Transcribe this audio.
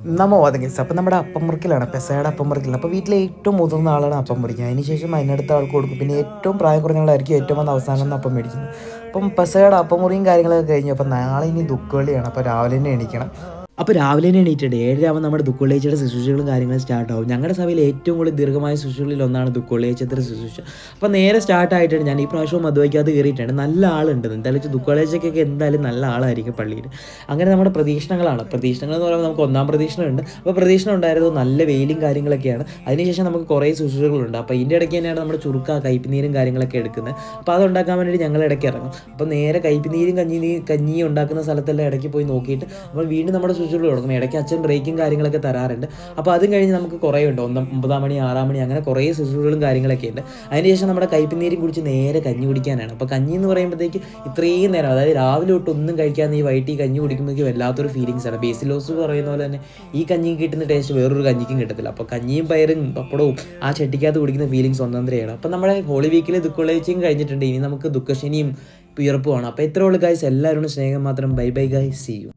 നമ്മ പോകാതെ കേസ്. അപ്പം നമ്മുടെ അപ്പം മുറിക്കലാണ്, പെസയുടെ അപ്പം മുറിക്കലാണ്. അപ്പോൾ വീട്ടിലെ ഏറ്റവും മുതിർന്ന ആളാണ് അപ്പം മുറിക്കുക. അതിന് ശേഷം അതിനടുത്ത ആൾക്ക് കൊടുക്കും. പിന്നെ ഏറ്റവും പ്രായം കുറഞ്ഞ ആളായിരിക്കും ഏറ്റവും വന്ന് അവസാനം ഒന്ന് അപ്പം മേടിക്കുന്നത്. അപ്പം പെസയുടെ അപ്പം മുറിയും കാര്യങ്ങളൊക്കെ കഴിഞ്ഞു. അപ്പം നാളെ ഇനി ദുഃഖവെള്ളിയാണ്. അപ്പോൾ രാവിലെ തന്നെ എണീക്കണം. അപ്പോൾ രാവിലെ തന്നെ എണീറ്റിട്ടുണ്ട് 7:00 നമ്മുടെ ദുഃഖവെള്ളിയാഴ്ചയുടെ ശുശ്രൂഷകളും കാര്യങ്ങളും സ്റ്റാർട്ടാവും. ഞങ്ങളുടെ സഭയിൽ ഏറ്റവും കൂടുതൽ ദീർഘമായ ശുശ്രൂഷകളിൽ ഒന്നാണ് ദുഃഖവെള്ളിയാഴ്ചത്തെ ശുശ്രൂഷ. അപ്പോൾ നേരെ സ്റ്റാർട്ടായിട്ടുണ്ട്. ഞാൻ ഈ പ്രാവശ്യവും മധുവയ്ക്കകത്ത് കയറിയിട്ടുണ്ട്. നല്ല ആളുണ്ട്. എന്തായാലും വെച്ചാൽ ദുഃഖവെള്ളിയാഴ്ചയ്ക്കൊക്കെ എന്തായാലും നല്ല ആളായിരിക്കും പള്ളിയിൽ. അങ്ങനെ നമ്മുടെ പ്രതീക്ഷണങ്ങളാണ്. പ്രതീക്ഷണങ്ങൾ എന്ന് പറയുമ്പോൾ നമുക്ക് ഒന്നാം പ്രതീക്ഷണമുണ്ട്. അപ്പോൾ പ്രതീക്ഷണം ഉണ്ടായിരുന്നു നല്ല വെയിലും കാര്യങ്ങളൊക്കെയാണ്. അതിനുശേഷം നമുക്ക് കുറേ ശുശ്രൂഷകളുണ്ട്. അപ്പോൾ ഇതിൻ്റെ ഇടയ്ക്ക് തന്നെയാണ് നമ്മുടെ ചുരുക്ക കയ്പുനീരും കാര്യങ്ങളൊക്കെ എടുക്കുന്നത്. അപ്പോൾ അതുണ്ടാക്കാൻ വേണ്ടിയിട്ട് ഞങ്ങൾ ഇടയ്ക്ക് ഇറങ്ങും. അപ്പോൾ നേരെ കയ്പുനീരും കഞ്ഞിയും ഉണ്ടാക്കുന്ന സ്ഥലത്തെല്ലാം ഇടയ്ക്ക് പോയി നോക്കിയിട്ട് നമ്മൾ വീണ്ടും നമ്മുടെ ശുശ്രൂഷ കൊടുക്കും. ഇടയ്ക്ക് അച്ഛൻ ബ്രേക്കും കാര്യങ്ങളൊക്കെ തരാറുണ്ട്. അപ്പോൾ അതും കഴിഞ്ഞ് നമുക്ക് കുറേ ഉണ്ട്. 9 മണി 6 മണി അങ്ങനെ കുറേ ശുശ്രൂഷകളും കാര്യങ്ങളൊക്കെ ഉണ്ട്. അതിനുശേഷം നമ്മുടെ കയ്പുനീരും കുടിച്ച് നേരെ കഞ്ഞി കുടിക്കാനാണ്. അപ്പോൾ കഞ്ഞി എന്ന് പറയുമ്പോഴത്തേക്ക് ഇത്രയും നേരം, അതായത് രാവിലെ തൊട്ട് ഒന്നും കഴിക്കാതെ ഈ വൈകിട്ട് ഈ കഞ്ഞി കുടിക്കുമ്പോഴേക്കും വല്ലാത്തൊരു ഫീലിങ്സാണ്. ബേസിലോസ് പറയുന്ന പോലെ തന്നെ ഈ കഞ്ഞിക്ക് കിട്ടുന്ന ടേസ്റ്റ് വേറൊരു കഞ്ഞിക്കും കിട്ടത്തില്ല. അപ്പോൾ കഞ്ഞിയും പയറും പപ്പടവും ആ ചട്ടിക്കകത്ത് കുടിക്കുന്ന ഫീലിങ്സ് ഒന്നൊന്നരയാണ്. അപ്പോൾ നമ്മുടെ ഹോളി വീക്കിൽ ദുഃഖവെള്ളിയാഴ്ചയും കഴിഞ്ഞിട്ടുണ്ട്. ഇനി നമുക്ക് ദുഃഖശനിയും പിറപ്പുമാണ്. അപ്പോൾ ഇത്രയുള്ള ഗൈസ്, എല്ലാവരോടും സ്നേഹം മാത്രം. Bye bye guys, see U.